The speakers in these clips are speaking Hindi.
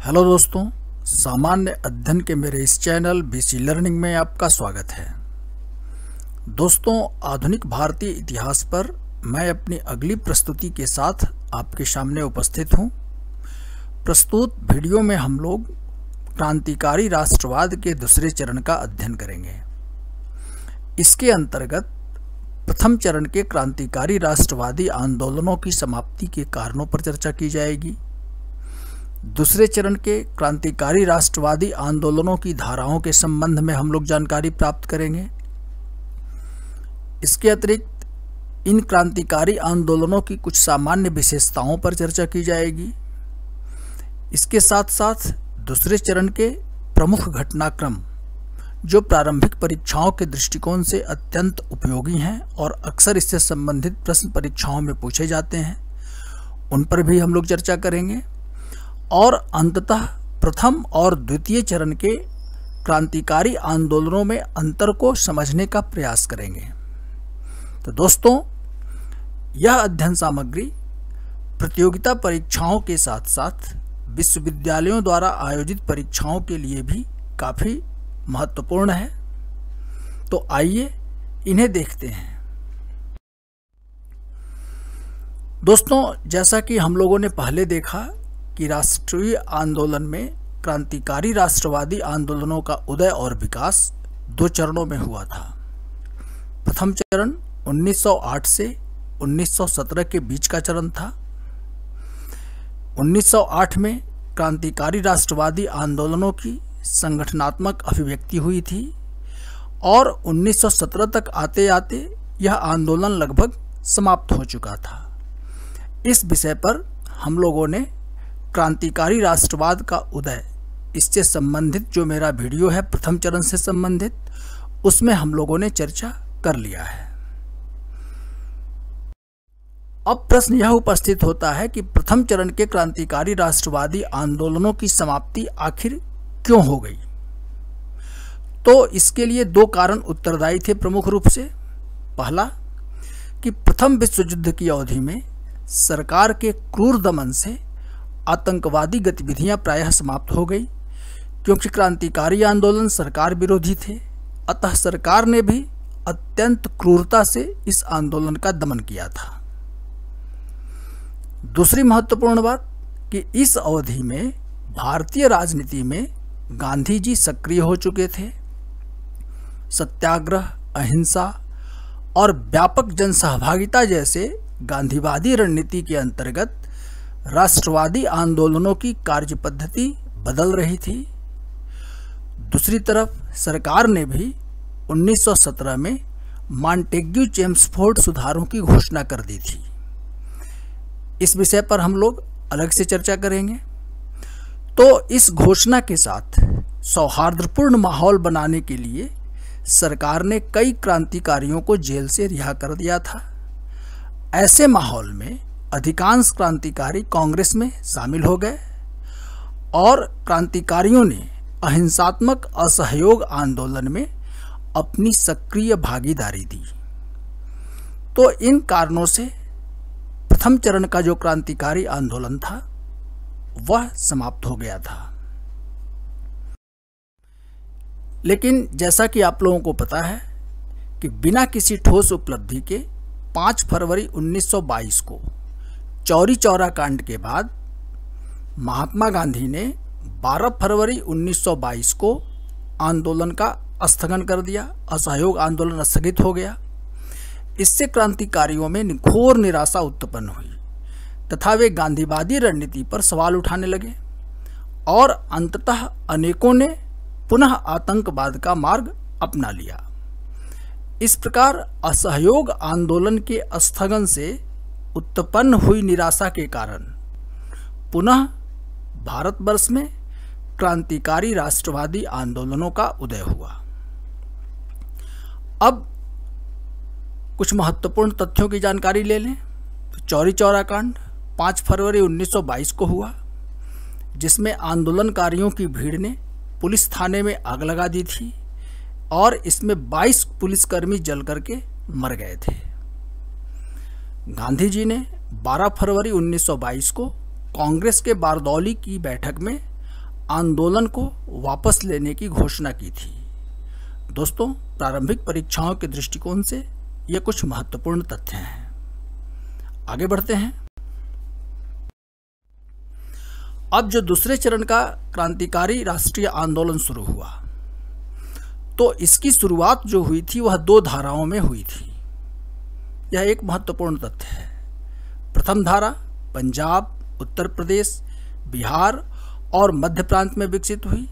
हेलो दोस्तों, सामान्य अध्ययन के मेरे इस चैनल बीसी लर्निंग में आपका स्वागत है। दोस्तों, आधुनिक भारतीय इतिहास पर मैं अपनी अगली प्रस्तुति के साथ आपके सामने उपस्थित हूं। प्रस्तुत वीडियो में हम लोग क्रांतिकारी राष्ट्रवाद के दूसरे चरण का अध्ययन करेंगे। इसके अंतर्गत प्रथम चरण के क्रांतिकारी राष्ट्रवादी आंदोलनों की समाप्ति के कारणों पर चर्चा की जाएगी। दूसरे चरण के क्रांतिकारी राष्ट्रवादी आंदोलनों की धाराओं के संबंध में हम लोग जानकारी प्राप्त करेंगे। इसके अतिरिक्त इन क्रांतिकारी आंदोलनों की कुछ सामान्य विशेषताओं पर चर्चा की जाएगी। इसके साथ साथ दूसरे चरण के प्रमुख घटनाक्रम जो प्रारंभिक परीक्षाओं के दृष्टिकोण से अत्यंत उपयोगी हैं और अक्सर इससे संबंधित प्रश्न परीक्षाओं में पूछे जाते हैं, उन पर भी हम लोग चर्चा करेंगे। और अंततः प्रथम और द्वितीय चरण के क्रांतिकारी आंदोलनों में अंतर को समझने का प्रयास करेंगे। तो दोस्तों, यह अध्ययन सामग्री प्रतियोगिता परीक्षाओं के साथ साथ विश्वविद्यालयों द्वारा आयोजित परीक्षाओं के लिए भी काफ़ी महत्वपूर्ण है। तो आइए इन्हें देखते हैं। दोस्तों, जैसा कि हम लोगों ने पहले देखा कि राष्ट्रीय आंदोलन में क्रांतिकारी राष्ट्रवादी आंदोलनों का उदय और विकास दो चरणों में हुआ था। प्रथम चरण 1908 से 1917 के बीच का चरण था। 1908 में क्रांतिकारी राष्ट्रवादी आंदोलनों की संगठनात्मक अभिव्यक्ति हुई थी और 1917 तक आते आते यह आंदोलन लगभग समाप्त हो चुका था। इस विषय पर हम लोगों ने क्रांतिकारी राष्ट्रवाद का उदय, इससे संबंधित जो मेरा वीडियो है प्रथम चरण से संबंधित, उसमें हम लोगों ने चर्चा कर लिया है। अब प्रश्न यह उपस्थित होता है कि प्रथम चरण के क्रांतिकारी राष्ट्रवादी आंदोलनों की समाप्ति आखिर क्यों हो गई। तो इसके लिए दो कारण उत्तरदायी थे प्रमुख रूप से। पहला कि प्रथम विश्व युद्ध की अवधि में सरकार के क्रूर दमन से आतंकवादी गतिविधियां प्रायः समाप्त हो गई, क्योंकि क्रांतिकारी आंदोलन सरकार विरोधी थे। अतः सरकार ने भी अत्यंत क्रूरता से इस आंदोलन का दमन किया था। दूसरी महत्वपूर्ण बात कि इस अवधि में भारतीय राजनीति में गांधी जी सक्रिय हो चुके थे। सत्याग्रह, अहिंसा और व्यापक जनसहभागिता जैसे गांधीवादी रणनीति के अंतर्गत राष्ट्रवादी आंदोलनों की कार्य पद्धति बदल रही थी। दूसरी तरफ सरकार ने भी 1917 में मॉन्टेग्यू चेम्सफोर्ड सुधारों की घोषणा कर दी थी। इस विषय पर हम लोग अलग से चर्चा करेंगे। तो इस घोषणा के साथ सौहार्दपूर्ण माहौल बनाने के लिए सरकार ने कई क्रांतिकारियों को जेल से रिहा कर दिया था। ऐसे माहौल में अधिकांश क्रांतिकारी कांग्रेस में शामिल हो गए और क्रांतिकारियों ने अहिंसात्मक असहयोग आंदोलन में अपनी सक्रिय भागीदारी दी। तो इन कारणों से प्रथम चरण का जो क्रांतिकारी आंदोलन था वह समाप्त हो गया था। लेकिन जैसा कि आप लोगों को पता है कि बिना किसी ठोस उपलब्धि के 5 फरवरी 1922 को चौरी चौरा कांड के बाद महात्मा गांधी ने 12 फरवरी 1922 को आंदोलन का स्थगन कर दिया। असहयोग आंदोलन स्थगित हो गया। इससे क्रांतिकारियों में घोर निराशा उत्पन्न हुई तथा वे गांधीवादी रणनीति पर सवाल उठाने लगे और अंततः अनेकों ने पुनः आतंकवाद का मार्ग अपना लिया। इस प्रकार असहयोग आंदोलन के स्थगन से उत्पन्न हुई निराशा के कारण पुनः भारतवर्ष में क्रांतिकारी राष्ट्रवादी आंदोलनों का उदय हुआ। अब कुछ महत्वपूर्ण तथ्यों की जानकारी ले लें। तो चौरी चौरा कांड 5 फरवरी 1922 को हुआ, जिसमें आंदोलनकारियों की भीड़ ने पुलिस थाने में आग लगा दी थी और इसमें 22 पुलिसकर्मी जल करके मर गए थे। गांधी जी ने 12 फरवरी 1922 को कांग्रेस के बारदौली की बैठक में आंदोलन को वापस लेने की घोषणा की थी। दोस्तों, प्रारंभिक परीक्षाओं के दृष्टिकोण से ये कुछ महत्वपूर्ण तथ्य हैं। आगे बढ़ते हैं। अब जो दूसरे चरण का क्रांतिकारी राष्ट्रीय आंदोलन शुरू हुआ, तो इसकी शुरुआत जो हुई थी वह 2 धाराओं में हुई थी। यह एक महत्वपूर्ण तथ्य है। प्रथम धारा पंजाब, उत्तर प्रदेश, बिहार और मध्य प्रांत में विकसित हुई,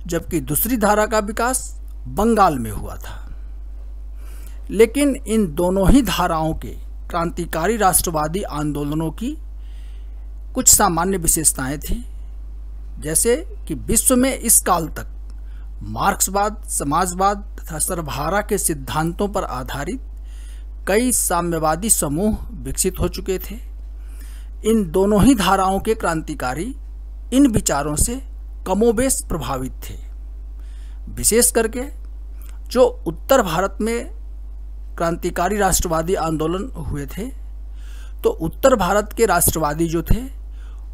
जबकि दूसरी धारा का विकास बंगाल में हुआ था। लेकिन इन दोनों ही धाराओं के क्रांतिकारी राष्ट्रवादी आंदोलनों की कुछ सामान्य विशेषताएं थी, जैसे कि विश्व में इस काल तक मार्क्सवाद, समाजवाद तथा सर्वहारा के सिद्धांतों पर आधारित कई साम्यवादी समूह विकसित हो चुके थे। इन दोनों ही धाराओं के क्रांतिकारी इन विचारों से कमोबेश प्रभावित थे। विशेष करके जो उत्तर भारत में क्रांतिकारी राष्ट्रवादी आंदोलन हुए थे, तो उत्तर भारत के राष्ट्रवादी जो थे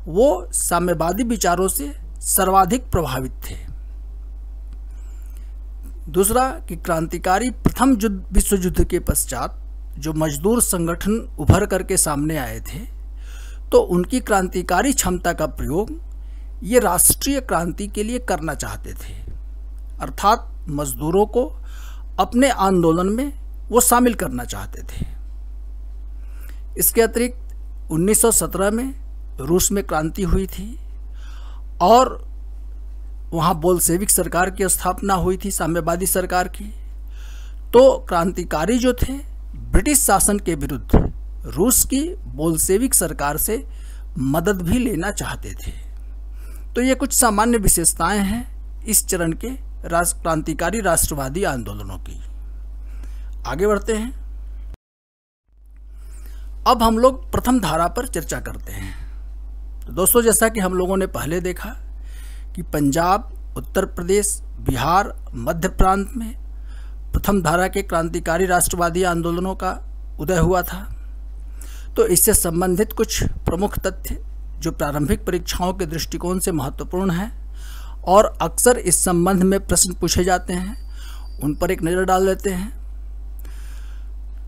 वो साम्यवादी विचारों से सर्वाधिक प्रभावित थे। दूसरा कि क्रांतिकारी प्रथम विश्व युद्ध के पश्चात जो मजदूर संगठन उभर करके सामने आए थे, तो उनकी क्रांतिकारी क्षमता का प्रयोग ये राष्ट्रीय क्रांति के लिए करना चाहते थे, अर्थात मजदूरों को अपने आंदोलन में वो शामिल करना चाहते थे। इसके अतिरिक्त 1917 में रूस में क्रांति हुई थी और वहाँ बोल्शेविक सरकार की स्थापना हुई थी, साम्यवादी सरकार की। तो क्रांतिकारी जो थे ब्रिटिश शासन के विरुद्ध रूस की बोल्शेविक सरकार से मदद भी लेना चाहते थे। तो ये कुछ सामान्य विशेषताएं हैं इस चरण के क्रांतिकारी राष्ट्रवादी आंदोलनों की। आगे बढ़ते हैं। अब हम लोग प्रथम धारा पर चर्चा करते हैं। तो दोस्तों, जैसा कि हम लोगों ने पहले देखा कि पंजाब, उत्तर प्रदेश, बिहार, मध्य प्रांत में प्रथम धारा के क्रांतिकारी राष्ट्रवादी आंदोलनों का उदय हुआ था। तो इससे संबंधित कुछ प्रमुख तथ्य जो प्रारंभिक परीक्षाओं के दृष्टिकोण से महत्वपूर्ण हैं और अक्सर इस संबंध में प्रश्न पूछे जाते हैं, उन पर एक नज़र डाल लेते हैं।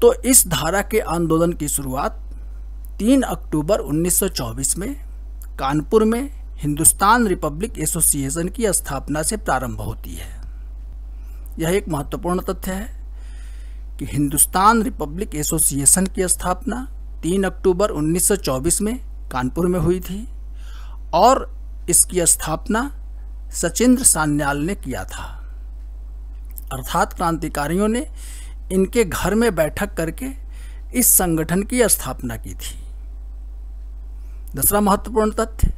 तो इस धारा के आंदोलन की शुरुआत 3 अक्टूबर 1924 में कानपुर में हिंदुस्तान रिपब्लिक एसोसिएशन की स्थापना से प्रारंभ होती है। यह एक महत्वपूर्ण तथ्य है कि हिंदुस्तान रिपब्लिक एसोसिएशन की स्थापना 3 अक्टूबर 1924 में कानपुर में हुई थी और इसकी स्थापना सचिंद्र सान्याल ने किया था, अर्थात क्रांतिकारियों ने इनके घर में बैठक करके इस संगठन की स्थापना की थी। दूसरा महत्वपूर्ण तथ्य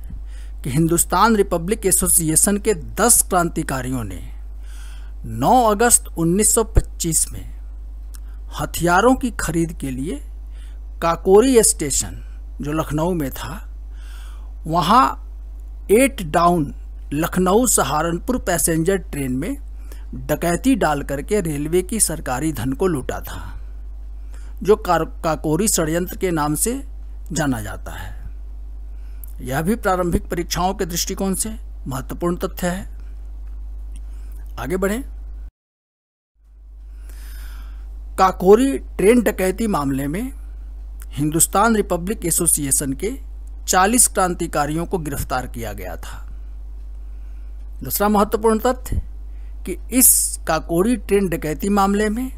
कि हिंदुस्तान रिपब्लिक एसोसिएशन के 10 क्रांतिकारियों ने 9 अगस्त 1925 में हथियारों की खरीद के लिए काकोरी स्टेशन जो लखनऊ में था, वहाँ 8 down Lucknow Saharanpur passenger train में डकैती डाल करके रेलवे की सरकारी धन को लूटा था, जो काकोरी षड्यंत्र के नाम से जाना जाता है। यह भी प्रारंभिक परीक्षाओं के दृष्टिकोण से महत्वपूर्ण तथ्य है। आगे बढ़ें। काकोरी ट्रेन डकैती मामले में हिंदुस्तान रिपब्लिक एसोसिएशन के 40 क्रांतिकारियों को गिरफ्तार किया गया था। दूसरा महत्वपूर्ण तथ्य कि इस काकोरी ट्रेन डकैती मामले में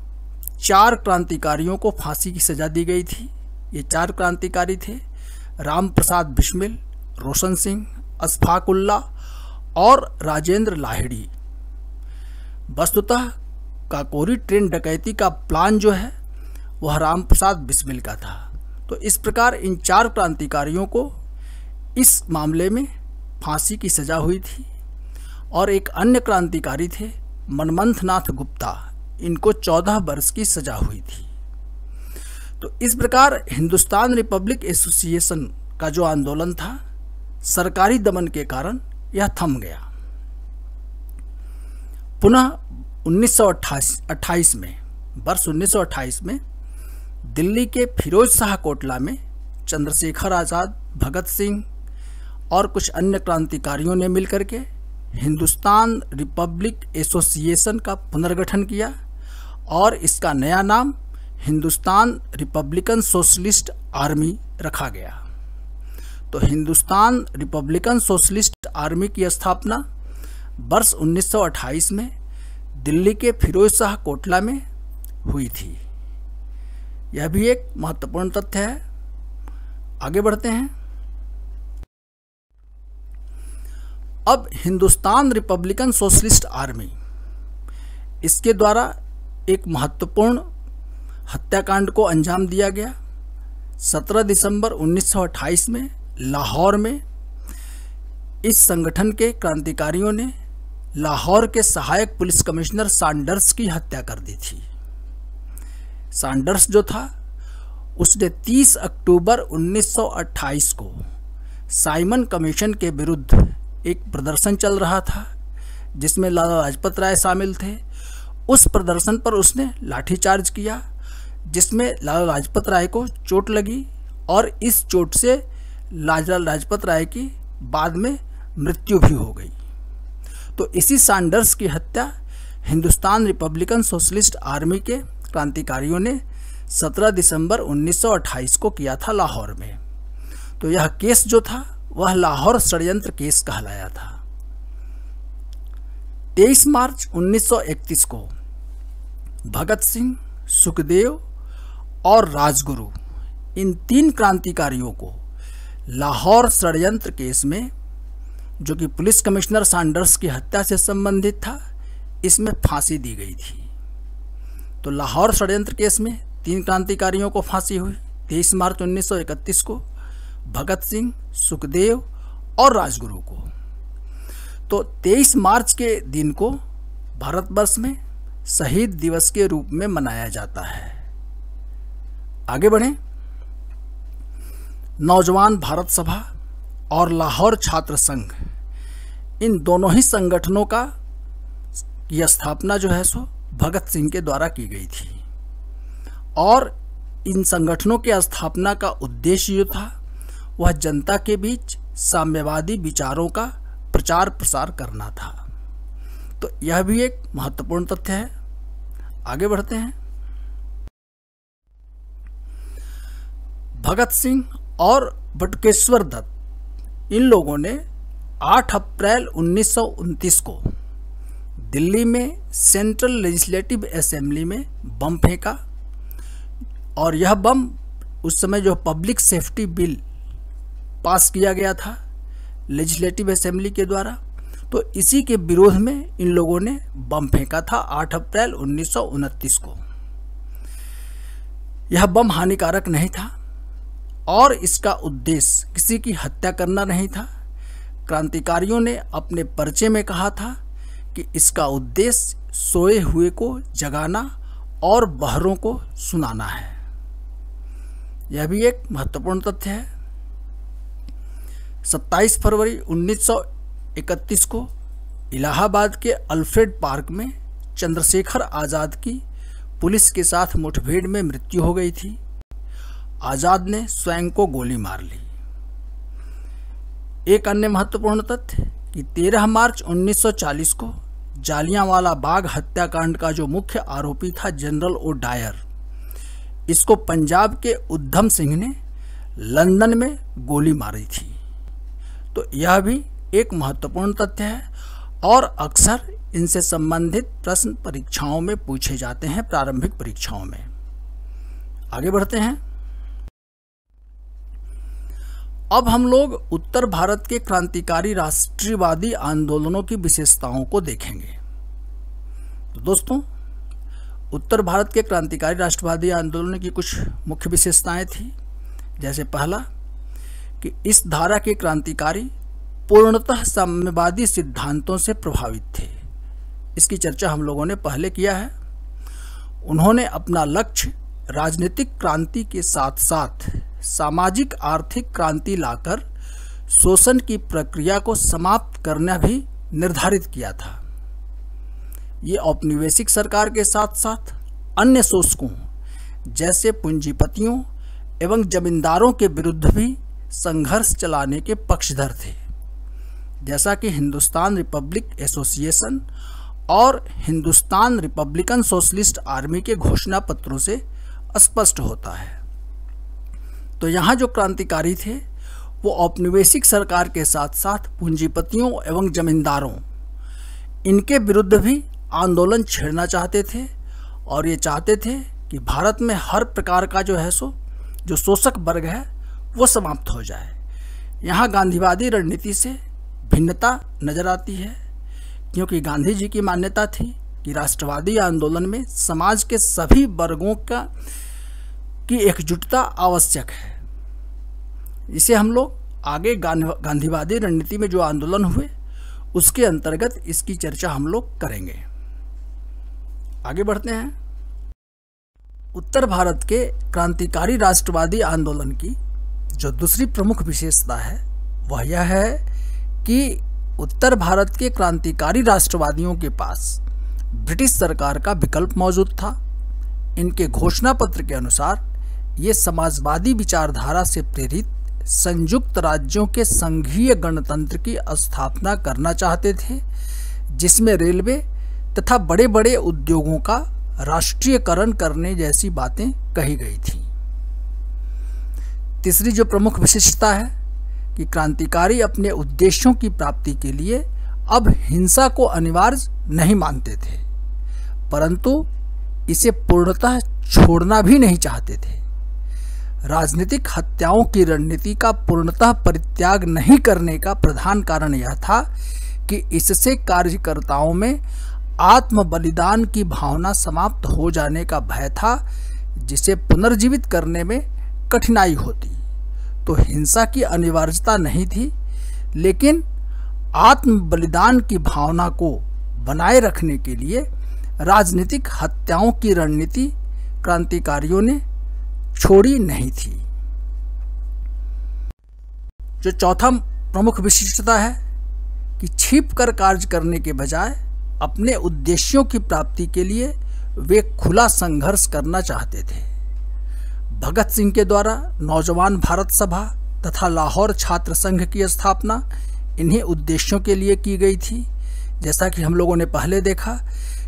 4 क्रांतिकारियों को फांसी की सजा दी गई थी। ये 4 क्रांतिकारी थे राम प्रसाद बिस्मिल, रोशन सिंह, अशफाक उल्ला और राजेंद्र लाहिड़ी। वस्तुतः काकोरी ट्रेन डकैती का प्लान जो है वह राम प्रसाद बिस्मिल का था। तो इस प्रकार इन 4 क्रांतिकारियों को इस मामले में फांसी की सजा हुई थी और एक अन्य क्रांतिकारी थे मनमंथ नाथ गुप्ता, इनको 14 वर्ष की सजा हुई थी। तो इस प्रकार हिंदुस्तान रिपब्लिक एसोसिएशन का जो आंदोलन था, सरकारी दमन के कारण यह थम गया। पुनः 1928 में, वर्ष 1928 में दिल्ली के फिरोज शाह कोटला में चंद्रशेखर आज़ाद, भगत सिंह और कुछ अन्य क्रांतिकारियों ने मिलकर के हिंदुस्तान रिपब्लिक एसोसिएशन का पुनर्गठन किया और इसका नया नाम हिंदुस्तान रिपब्लिकन सोशलिस्ट आर्मी रखा गया। तो हिंदुस्तान रिपब्लिकन सोशलिस्ट आर्मी की स्थापना वर्ष 1928 में दिल्ली के फिरोज शाह कोटला में हुई थी। यह भी एक महत्वपूर्ण तथ्य है। आगे बढ़ते हैं। अब हिंदुस्तान रिपब्लिकन सोशलिस्ट आर्मी, इसके द्वारा एक महत्वपूर्ण हत्याकांड को अंजाम दिया गया। 17 दिसंबर 1928 में लाहौर में इस संगठन के क्रांतिकारियों ने लाहौर के सहायक पुलिस कमिश्नर सैंडर्स की हत्या कर दी थी। सैंडर्स जो था उसने 30 अक्टूबर 1928 को साइमन कमीशन के विरुद्ध एक प्रदर्शन चल रहा था जिसमें लाला लाजपत राय शामिल थे। उस प्रदर्शन पर उसने लाठीचार्ज किया जिसमें लाला लाजपत राय को चोट लगी और इस चोट से लाला लाजपत राय की बाद में मृत्यु भी हो गई। तो इसी सैंडर्स की हत्या हिंदुस्तान रिपब्लिकन सोशलिस्ट आर्मी के क्रांतिकारियों ने 17 दिसंबर 1928 को किया था लाहौर में। तो यह केस जो था वह लाहौर षड्यंत्र केस कहलाया था। 23 मार्च 1931 को भगत सिंह, सुखदेव और राजगुरु, इन 3 क्रांतिकारियों को लाहौर षड्यंत्र केस में, जो कि पुलिस कमिश्नर सैंडर्स की हत्या से संबंधित था, इसमें फांसी दी गई थी। तो लाहौर षड्यंत्र केस में 3 क्रांतिकारियों को फांसी हुई 23 मार्च 1931 को, भगत सिंह, सुखदेव और राजगुरु को। तो 23 मार्च के दिन को भारतवर्ष में शहीद दिवस के रूप में मनाया जाता है। आगे बढ़ें। नौजवान भारत सभा और लाहौर छात्र संघ, इन दोनों ही संगठनों का की स्थापना जो है सो भगत सिंह के द्वारा की गई थी और इन संगठनों के स्थापना का उद्देश्य जो था वह जनता के बीच साम्यवादी विचारों का प्रचार प्रसार करना था। तो यह भी एक महत्वपूर्ण तथ्य है। आगे बढ़ते हैं। भगत सिंह और बटुकेश्वर दत्त, इन लोगों ने 8 अप्रैल 1929 को दिल्ली में सेंट्रल लेजिस्लेटिव असेंबली में बम फेंका और यह बम उस समय जो पब्लिक सेफ्टी बिल पास किया गया था लेजिस्लेटिव असेंबली के द्वारा, तो इसी के विरोध में इन लोगों ने बम फेंका था 8 अप्रैल 1929 को। यह बम हानिकारक नहीं था और इसका उद्देश्य किसी की हत्या करना नहीं था। क्रांतिकारियों ने अपने पर्चे में कहा था कि इसका उद्देश्य सोए हुए को जगाना और बहरों को सुनाना है। यह भी एक महत्वपूर्ण तथ्य है। 27 फरवरी 1931 को इलाहाबाद के अल्फ्रेड पार्क में चंद्रशेखर आज़ाद की पुलिस के साथ मुठभेड़ में मृत्यु हो गई थी। आज़ाद ने स्वयं को गोली मार ली। एक अन्य महत्वपूर्ण तथ्य कि 13 मार्च 1940 को जालियांवाला बाग हत्याकांड का जो मुख्य आरोपी था जनरल ओ डायर, इसको पंजाब के उधम सिंह ने लंदन में गोली मारी थी। तो यह भी एक महत्वपूर्ण तथ्य है और अक्सर इनसे संबंधित प्रश्न परीक्षाओं में पूछे जाते हैं, प्रारंभिक परीक्षाओं में। आगे बढ़ते हैं। अब हम लोग उत्तर भारत के क्रांतिकारी राष्ट्रीयवादी आंदोलनों की विशेषताओं को देखेंगे। तो दोस्तों, उत्तर भारत के क्रांतिकारी राष्ट्रवादी आंदोलन की कुछ मुख्य विशेषताएं थी। जैसे पहला कि इस धारा के क्रांतिकारी पूर्णतः साम्यवादी सिद्धांतों से प्रभावित थे। इसकी चर्चा हम लोगों ने पहले किया है। उन्होंने अपना लक्ष्य राजनीतिक क्रांति के साथ साथ सामाजिक आर्थिक क्रांति लाकर शोषण की प्रक्रिया को समाप्त करना भी निर्धारित किया था। ये औपनिवेशिक सरकार के साथ साथ अन्य शोषकों जैसे पूंजीपतियों एवं जमींदारों के विरुद्ध भी संघर्ष चलाने के पक्षधर थे, जैसा कि हिंदुस्तान रिपब्लिक एसोसिएशन और हिंदुस्तान रिपब्लिकन सोशलिस्ट आर्मी के घोषणा पत्रों से स्पष्ट होता है। तो यहाँ जो क्रांतिकारी थे वो औपनिवेशिक सरकार के साथ साथ पूंजीपतियों एवं जमींदारों इनके विरुद्ध भी आंदोलन छेड़ना चाहते थे और ये चाहते थे कि भारत में हर प्रकार का जो शोषक वर्ग है वो समाप्त हो जाए। यहाँ गांधीवादी रणनीति से भिन्नता नजर आती है, क्योंकि गांधी जी की मान्यता थी कि राष्ट्रवादी आंदोलन में समाज के सभी वर्गों की एकजुटता आवश्यक है। इसे हम लोग आगे गांधीवादी रणनीति में जो आंदोलन हुए उसके अंतर्गत इसकी चर्चा हम लोग करेंगे। आगे बढ़ते हैं। उत्तर भारत के क्रांतिकारी राष्ट्रवादी आंदोलन की जो दूसरी प्रमुख विशेषता है वह यह है कि उत्तर भारत के क्रांतिकारी राष्ट्रवादियों के पास ब्रिटिश सरकार का विकल्प मौजूद था। इनके घोषणा पत्र के अनुसार ये समाजवादी विचारधारा से प्रेरित संयुक्त राज्यों के संघीय गणतंत्र की स्थापना करना चाहते थे, जिसमें रेलवे तथा बड़े बड़े उद्योगों का राष्ट्रीयकरण करने जैसी बातें कही गई थी। तीसरी जो प्रमुख विशेषता है कि क्रांतिकारी अपने उद्देश्यों की प्राप्ति के लिए अब हिंसा को अनिवार्य नहीं मानते थे, परंतु इसे पूर्णतः छोड़ना भी नहीं चाहते थे। राजनीतिक हत्याओं की रणनीति का पूर्णतः परित्याग नहीं करने का प्रधान कारण यह था कि इससे कार्यकर्ताओं में आत्म बलिदान की भावना समाप्त हो जाने का भय था, जिसे पुनर्जीवित करने में कठिनाई होती। तो हिंसा की अनिवार्यता नहीं थी, लेकिन आत्म बलिदान की भावना को बनाए रखने के लिए राजनीतिक हत्याओं की रणनीति क्रांतिकारियों ने छोड़ी नहीं थी। जो चौथा प्रमुख विशिष्टता है कि छिपकर कार्य करने के बजाय अपने उद्देश्यों की प्राप्ति के लिए वे खुला संघर्ष करना चाहते थे। भगत सिंह के द्वारा नौजवान भारत सभा तथा लाहौर छात्र संघ की स्थापना इन्हीं उद्देश्यों के लिए की गई थी। जैसा कि हम लोगों ने पहले देखा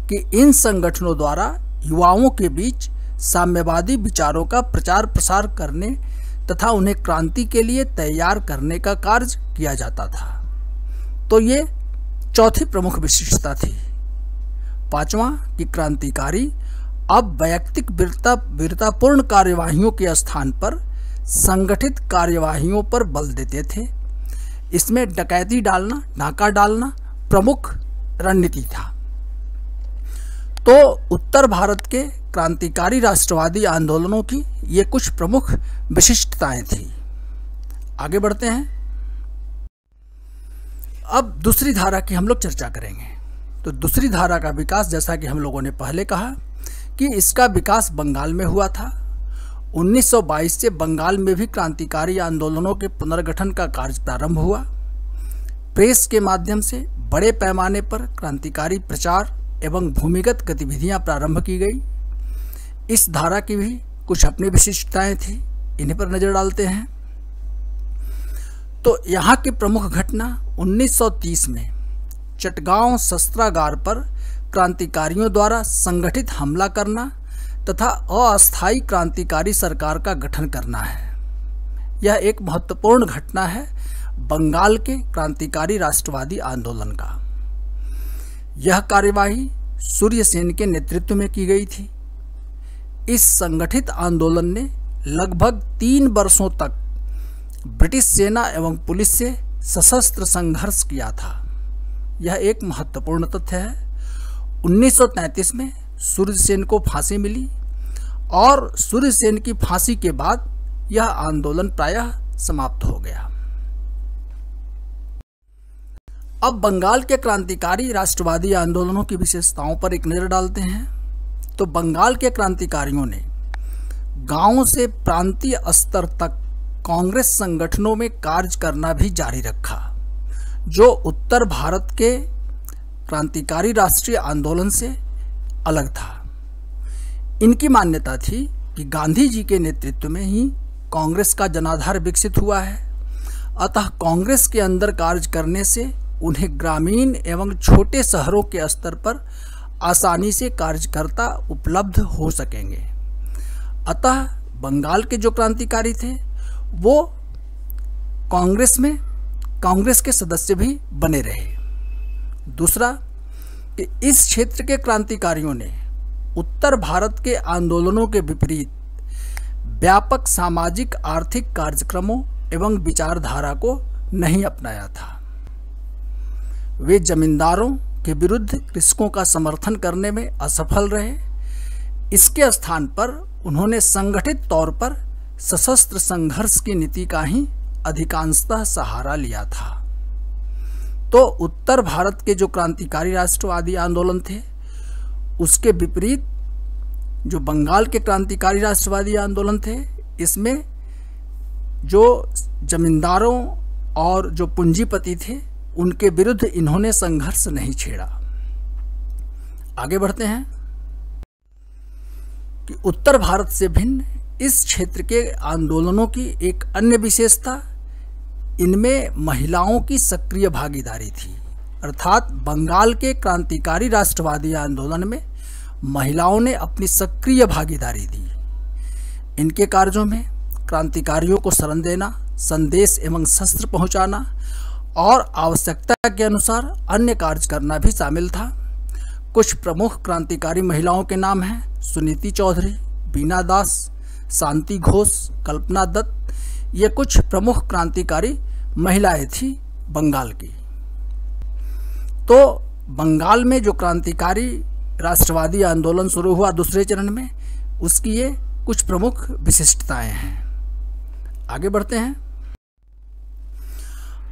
कि इन संगठनों द्वारा युवाओं के बीच साम्यवादी विचारों का प्रचार प्रसार करने तथा उन्हें क्रांति के लिए तैयार करने का कार्य किया जाता था। तो ये चौथी प्रमुख विशेषता थी। पांचवा कि क्रांतिकारी अब वैयक्तिक वीरतापूर्ण कार्यवाहियों के स्थान पर संगठित कार्यवाहियों पर बल देते थे। इसमें डकैती डालना, नाका डालना प्रमुख रणनीति था। तो उत्तर भारत के क्रांतिकारी राष्ट्रवादी आंदोलनों की ये कुछ प्रमुख विशिष्टताएं थी। आगे बढ़ते हैं। अब दूसरी धारा की हम लोग चर्चा करेंगे। तो दूसरी धारा का विकास, जैसा कि हम लोगों ने पहले कहा कि इसका विकास बंगाल में हुआ था। 1922 से बंगाल में भी क्रांतिकारी आंदोलनों के पुनर्गठन का कार्य प्रारंभ हुआ। प्रेस के माध्यम से बड़े पैमाने पर क्रांतिकारी प्रचार एवं भूमिगत गतिविधियां प्रारंभ की गई। इस धारा की भी कुछ अपनी विशिष्टताएं थी, इन्हीं पर नजर डालते हैं। तो यहाँ की प्रमुख घटना 1930 में चटगांव शस्त्रागार पर क्रांतिकारियों द्वारा संगठित हमला करना तथा अस्थायी क्रांतिकारी सरकार का गठन करना है। यह एक महत्वपूर्ण घटना है बंगाल के क्रांतिकारी राष्ट्रवादी आंदोलन का। यह कार्यवाही सूर्य सेन के नेतृत्व में की गई थी। इस संगठित आंदोलन ने लगभग 3 वर्षों तक ब्रिटिश सेना एवं पुलिस से सशस्त्र संघर्ष किया था। यह एक महत्वपूर्ण तथ्य है। 1933 में सूर्यसेन को फांसी मिली और सूर्यसेन की फांसी के बाद यह आंदोलन प्रायः समाप्त हो गया। अब बंगाल के क्रांतिकारी राष्ट्रवादी आंदोलनों की विशेषताओं पर एक नजर डालते हैं। तो बंगाल के क्रांतिकारियों ने गांवों से प्रांतीय स्तर तक कांग्रेस संगठनों में कार्य करना भी जारी रखा, जो उत्तर भारत के क्रांतिकारी राष्ट्रीय आंदोलन से अलग था। इनकी मान्यता थी कि गांधी जी के नेतृत्व में ही कांग्रेस का जनाधार विकसित हुआ है अतः कांग्रेस के अंदर कार्य करने से उन्हें ग्रामीण एवं छोटे शहरों के स्तर पर आसानी से कार्यकर्ता उपलब्ध हो सकेंगे। अतः बंगाल के जो क्रांतिकारी थे वो कांग्रेस के सदस्य भी बने रहे। दूसरा कि इस क्षेत्र के क्रांतिकारियों ने उत्तर भारत के आंदोलनों के विपरीत व्यापक सामाजिक आर्थिक कार्यक्रमों एवं विचारधारा को नहीं अपनाया था। वे जमींदारों के विरुद्ध कृषकों का समर्थन करने में असफल रहे। इसके स्थान पर उन्होंने संगठित तौर पर सशस्त्र संघर्ष की नीति का ही अधिकांशतः सहारा लिया था। तो उत्तर भारत के जो क्रांतिकारी राष्ट्रवादी आंदोलन थे उसके विपरीत जो बंगाल के क्रांतिकारी राष्ट्रवादी आंदोलन थे, इसमें जो जमींदारों और जो पूंजीपति थे उनके विरुद्ध इन्होंने संघर्ष नहीं छेड़ा। आगे बढ़ते हैं कि उत्तर भारत से भिन्न इस क्षेत्र के आंदोलनों की एक अन्य विशेषता इनमें महिलाओं की सक्रिय भागीदारी थी। अर्थात बंगाल के क्रांतिकारी राष्ट्रवादी आंदोलन में महिलाओं ने अपनी सक्रिय भागीदारी दी। इनके कार्यों में क्रांतिकारियों को शरण देना, संदेश एवं शस्त्र पहुंचाना और आवश्यकता के अनुसार अन्य कार्य करना भी शामिल था। कुछ प्रमुख क्रांतिकारी महिलाओं के नाम हैं सुनीति चौधरी, बीना दास, शांति घोष, कल्पना दत्त। ये कुछ प्रमुख क्रांतिकारी महिलाएं थी बंगाल की। तो बंगाल में जो क्रांतिकारी राष्ट्रवादी आंदोलन शुरू हुआ दूसरे चरण में, उसकी ये कुछ प्रमुख विशिष्टताएं हैं। आगे बढ़ते हैं।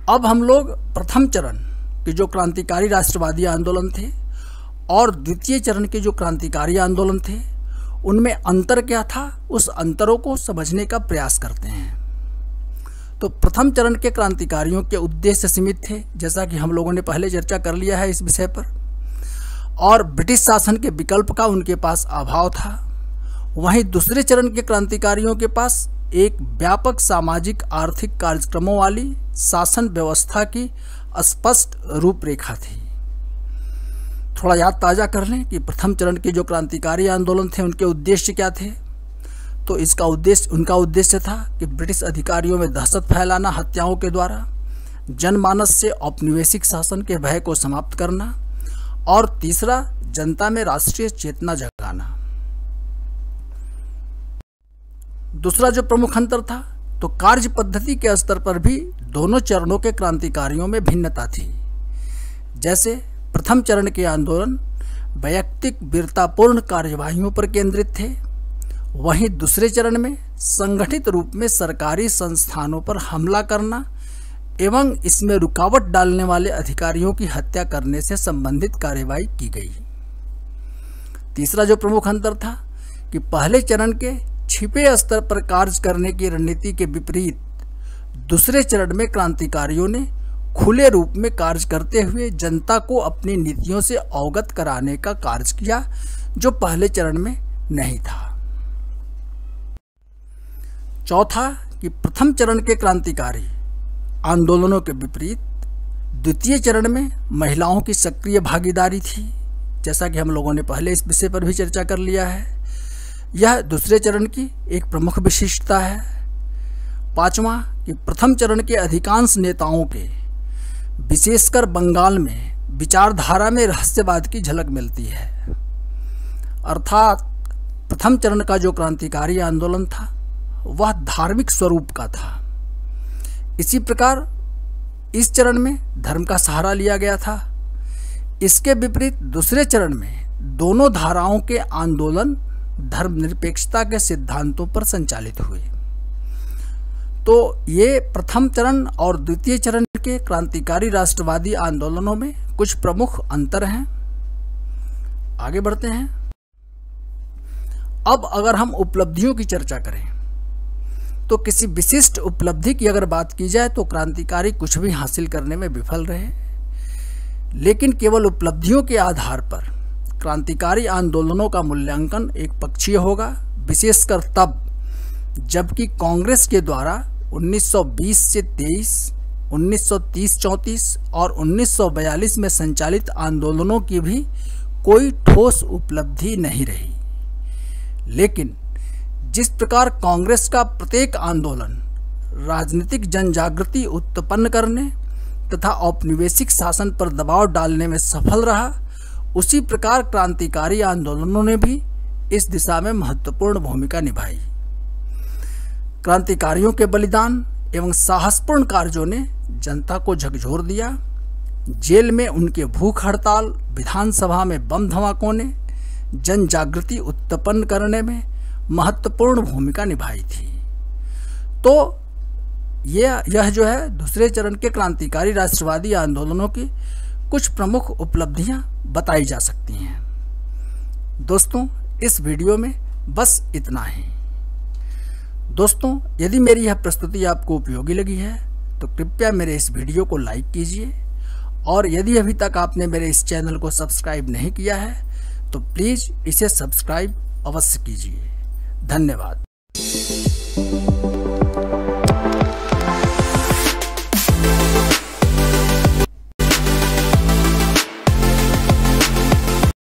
अब हम लोग प्रथम चरण के जो क्रांतिकारी राष्ट्रवादी आंदोलन थे और द्वितीय चरण के जो क्रांतिकारी आंदोलन थे उनमें अंतर क्या था, उस अंतरों को समझने का प्रयास करते हैं। तो प्रथम चरण के क्रांतिकारियों के उद्देश्य सीमित थे, जैसा कि हम लोगों ने पहले चर्चा कर लिया है इस विषय पर, और ब्रिटिश शासन के विकल्प का उनके पास अभाव था। वहीं दूसरे चरण के क्रांतिकारियों के पास एक व्यापक सामाजिक आर्थिक कार्यक्रमों वाली शासन व्यवस्था की स्पष्ट रूपरेखा थी। थोड़ा याद ताज़ा कर लें कि प्रथम चरण के जो क्रांतिकारी आंदोलन थे उनके उद्देश्य क्या थे। तो उनका उद्देश्य था कि ब्रिटिश अधिकारियों में दहशत फैलाना हत्याओं के द्वारा, जनमानस से औपनिवेशिक शासन के भय को समाप्त करना, और तीसरा जनता में राष्ट्रीय चेतना जगाना। दूसरा जो प्रमुख अंतर था, तो कार्य पद्धति के स्तर पर भी दोनों चरणों के क्रांतिकारियों में भिन्नता थी। जैसे प्रथम चरण के आंदोलन वैयक्तिक वीरतापूर्ण कार्यवाहियों पर केंद्रित थे, वहीं दूसरे चरण में संगठित रूप में सरकारी संस्थानों पर हमला करना एवं इसमें रुकावट डालने वाले अधिकारियों की हत्या करने से संबंधित कार्यवाही की गई। तीसरा जो प्रमुख अंतर था कि पहले चरण के छिपे स्तर पर कार्य करने की रणनीति के विपरीत दूसरे चरण में क्रांतिकारियों ने खुले रूप में कार्य करते हुए जनता को अपनी नीतियों से अवगत कराने का कार्य किया, जो पहले चरण में नहीं था। चौथा कि प्रथम चरण के क्रांतिकारी आंदोलनों के विपरीत द्वितीय चरण में महिलाओं की सक्रिय भागीदारी थी, जैसा कि हम लोगों ने पहले इस विषय पर भी चर्चा कर लिया है। यह दूसरे चरण की एक प्रमुख विशिष्टता है। पांचवा कि प्रथम चरण के अधिकांश नेताओं के, विशेषकर बंगाल में, विचारधारा में रहस्यवाद की झलक मिलती है। अर्थात प्रथम चरण का जो क्रांतिकारी आंदोलन था वह धार्मिक स्वरूप का था। इसी प्रकार इस चरण में धर्म का सहारा लिया गया था। इसके विपरीत दूसरे चरण में दोनों धाराओं के आंदोलन धर्मनिरपेक्षता के सिद्धांतों पर संचालित हुए। तो ये प्रथम चरण और द्वितीय चरण के क्रांतिकारी राष्ट्रवादी आंदोलनों में कुछ प्रमुख अंतर हैं। आगे बढ़ते हैं। अब अगर हम उपलब्धियों की चर्चा करें तो किसी विशिष्ट उपलब्धि की अगर बात की जाए तो क्रांतिकारी कुछ भी हासिल करने में विफल रहे, लेकिन केवल उपलब्धियों के आधार पर क्रांतिकारी आंदोलनों का मूल्यांकन एक पक्षीय होगा, विशेषकर तब जबकि कांग्रेस के द्वारा 1920 से 23 1930-34 और 1942 में संचालित आंदोलनों की भी कोई ठोस उपलब्धि नहीं रही। लेकिन जिस प्रकार कांग्रेस का प्रत्येक आंदोलन राजनीतिक जनजागृति उत्पन्न करने तथा औपनिवेशिक शासन पर दबाव डालने में सफल रहा, उसी प्रकार क्रांतिकारी आंदोलनों ने भी इस दिशा में महत्वपूर्ण भूमिका निभाई। क्रांतिकारियों के बलिदान एवं साहसपूर्ण कार्यों ने जनता को झकझोर दिया। जेल में उनके भूख हड़ताल, विधानसभा में बम धमाकों ने जन जागृति उत्पन्न करने में महत्वपूर्ण भूमिका निभाई थी। तो यह जो है दूसरे चरण के क्रांतिकारी राष्ट्रवादी आंदोलनों की कुछ प्रमुख उपलब्धियां बताई जा सकती हैं। दोस्तों, इस वीडियो में बस इतना ही। दोस्तों, यदि मेरी यह प्रस्तुति आपको उपयोगी लगी है तो कृपया मेरे इस वीडियो को लाइक कीजिए, और यदि अभी तक आपने मेरे इस चैनल को सब्सक्राइब नहीं किया है तो प्लीज़ इसे सब्सक्राइब अवश्य कीजिए। धन्यवाद।